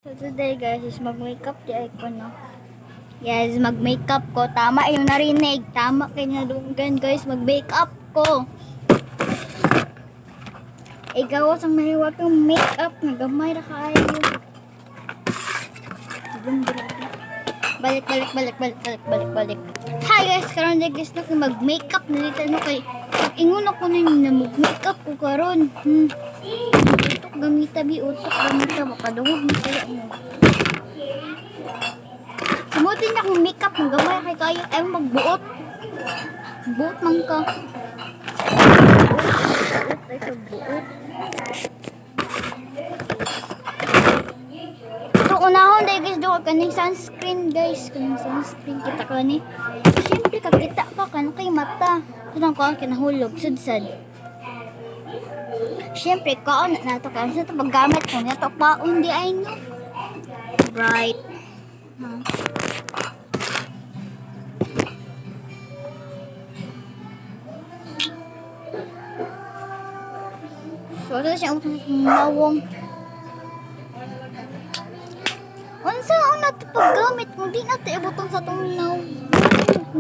So today guys is mag-makeup di ay ko no. Yes, mag-makeup ko. Tama yung narinig. Tama kayo nalunggan guys. Mag-makeup ko. Ikaw sang mahiwag ng makeup. Nagamay na kayo. Balik. Hi guys, karon day guys na mag-makeup na dito no kay ingon ako na yung mag-makeup ko karon. Utok gamita bi utok gamita makadungog mo kaya ano. Sumutin na kung makeup ng gamay kay kayo ay magbuot. Buot man ka. Buot ay pagbuot. Ito unahon dahil guys doon kaning sunscreen guys. Kaning sunscreen kita ka ni. Siyempre kakita ka kan kay mata. Ito ko kinahulog sudsad. Siyempre kaon na ito kasi ito paggamit ko na ito paon di ay no. Right. So, ito siya ang nawong. Unsa ang nato paggamit mo? Di nato ibutong sa itong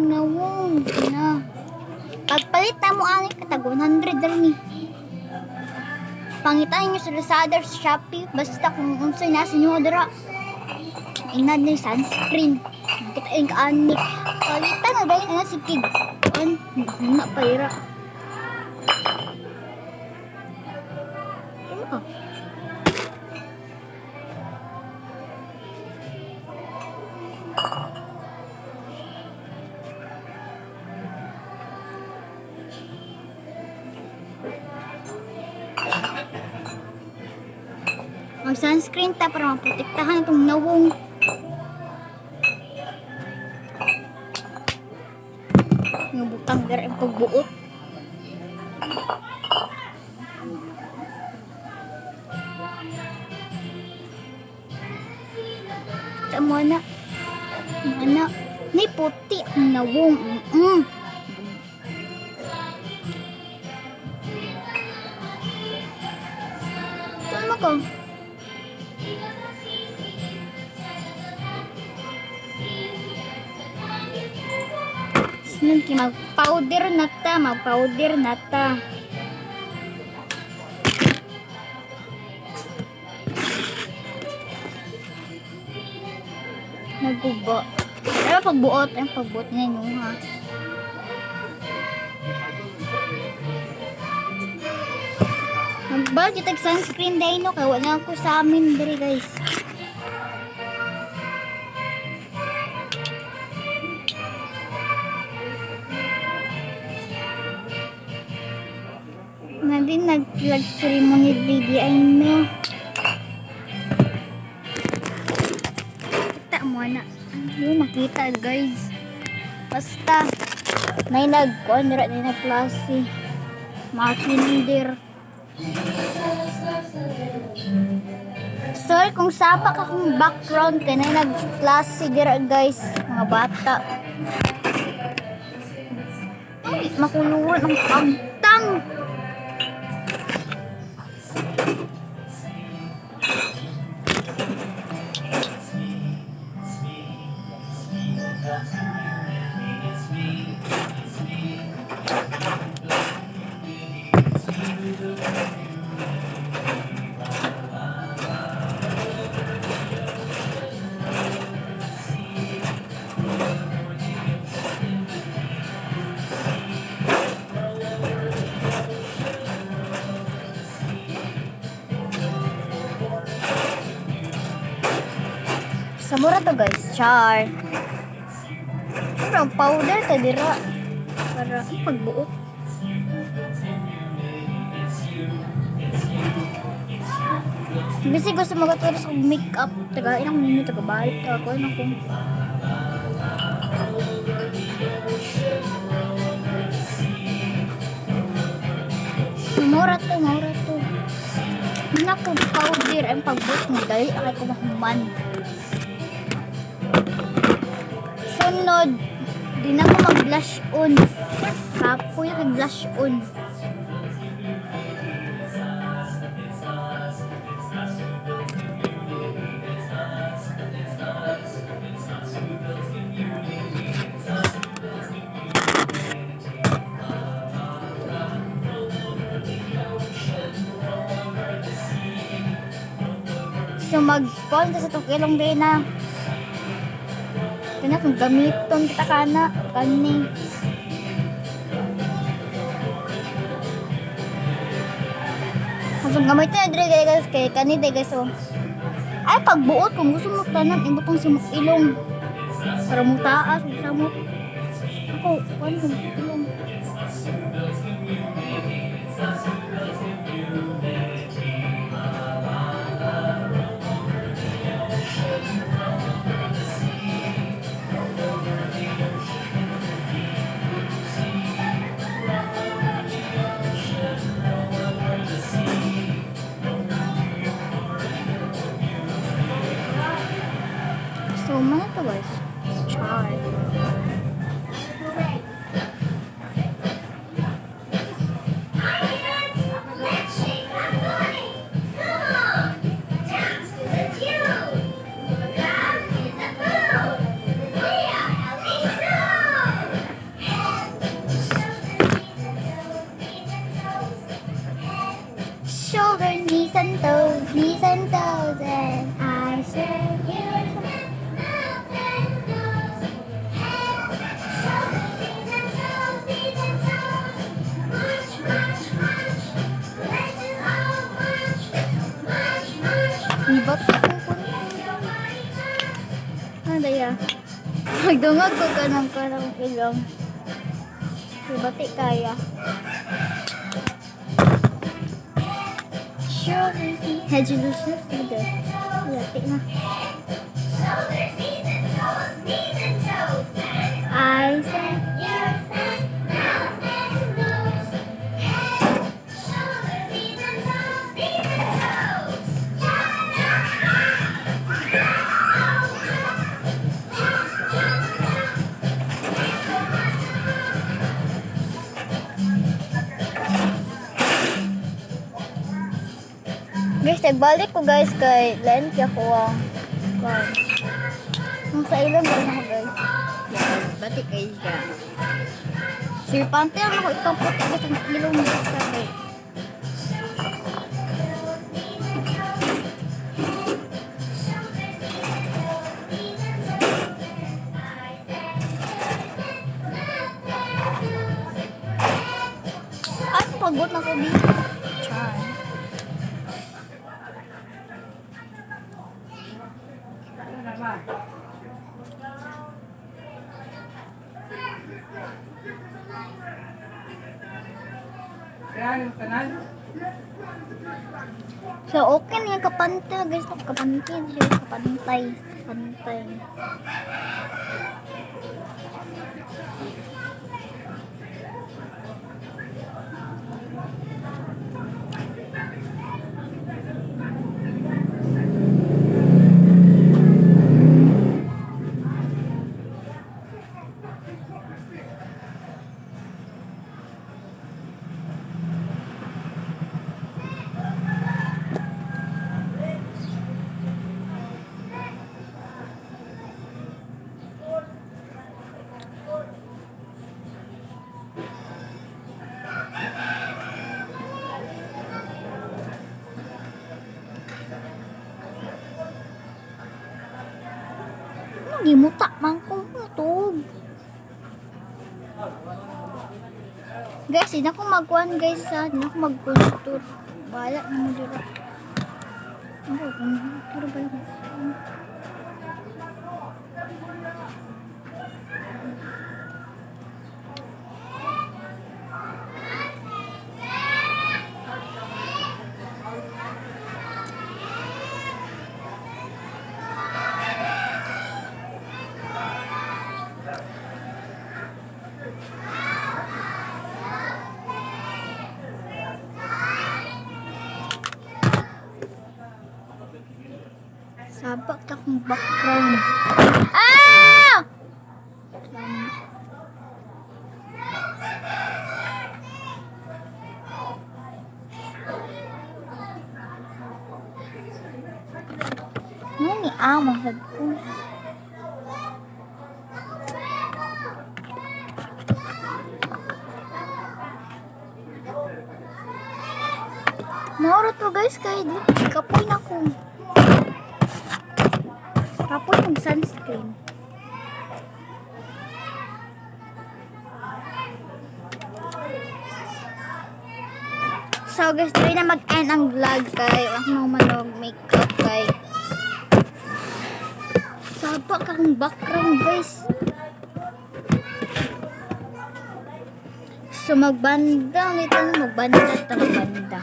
nawong. Na. Pagpalit na mo ang katag 100 rin eh. Pangitain nyo sa Lazada or Shopee. Basta kung unsay nasa nyo dira. Inad na yung sunscreen. Kita yung kaanik. Palitan na dahil na si Kid. Ano pa ira. Mag sunscreen ta para maprotektahan itong nawong. Yung butang dara ang pagbuot. Tama na. Mana ni puti ang nawong. Tama ko. Sunod mag-powder na ta. Nagubo. Pero pagbuot niya yung ha. Magbal kitag sunscreen day no kay wala ako sa amin diri guys. Nadin nag-flag ceremony baby ay no. Kita mo na. Yung makita guys. Basta may nag-kuan dira ni na klase. Makindir. Sorry kung sapa ka kung background ka na nag-klase dira guys. Mga bata. Ay, makuluran ang pagtang. Samura to guys, char. Pero powder ta dira para pagbuot. Bisi gusto magaturo sa makeup, taga ilang minuto taga balik ta ako na kung. Mura to. Naku powder ang pagbuot mo dahil ay ko mahuman. Sunod, di na mo mag-blush on. Kapoy mag-blush on. mag-call sa itong ilong din na. Kanya kung gamiton kita kana. Kani. Kung gamitin na diri guys kay kani de guys oh. Ay pagbuot kung gusto mo tanan ibutong sa ilong. Para mo taas sa mo. Ako, ano kung ilong. So, mana to guys? Char. Shoulder, knees and toes, and I say you. Ibot ko ano daya? Magdungag ko ka ng karang ilong. Ibati kaya. Sure, headlessness dito. Ibati na. I said guys, nagbalik ko guys kay Len kaya ko ang nung sa ilang gawin ako guys. Yes, batik kayo siya. Sirpante ang ako itong puti guys ang ilong mo sa kay. At pagod na ko dito. Char. So, okay na yung kapantay. Guys, kapantay. Siya kapantay. Kapantay. Hindi mo man kong tutog. Guys, hindi na ako magkuhan guys ha. Hindi na ako mag-contour. Bahala na mo dito. Ano, contour ba yun? Sabak ta kong background. Ah! Ano ni mahal ko? Mauro to guys, kaya di kapoy na ko. mag sunscreen. So guys, try na mag-end ang vlog kay ako manog makeup kay sapa kakong background guys. So magbanda, ito na magbanda.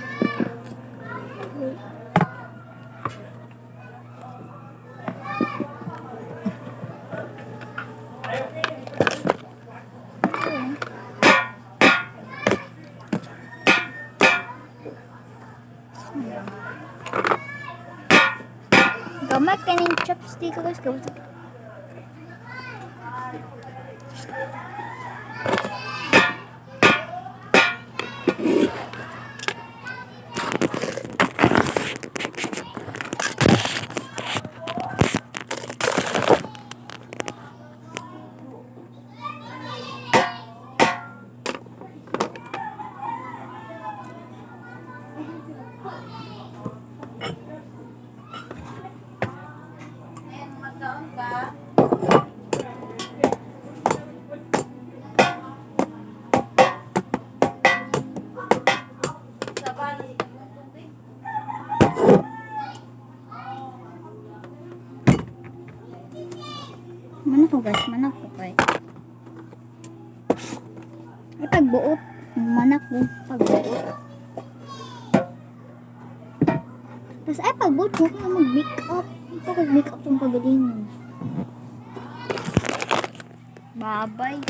Gamay ka ng chopstick ko guys. Manak ko kay. Ay pagbuot, manak ko pagbuot. Tapos ay pagbuot mo kaya mag-makeup. Ito mag-makeup yung pagalingan. Bye-bye.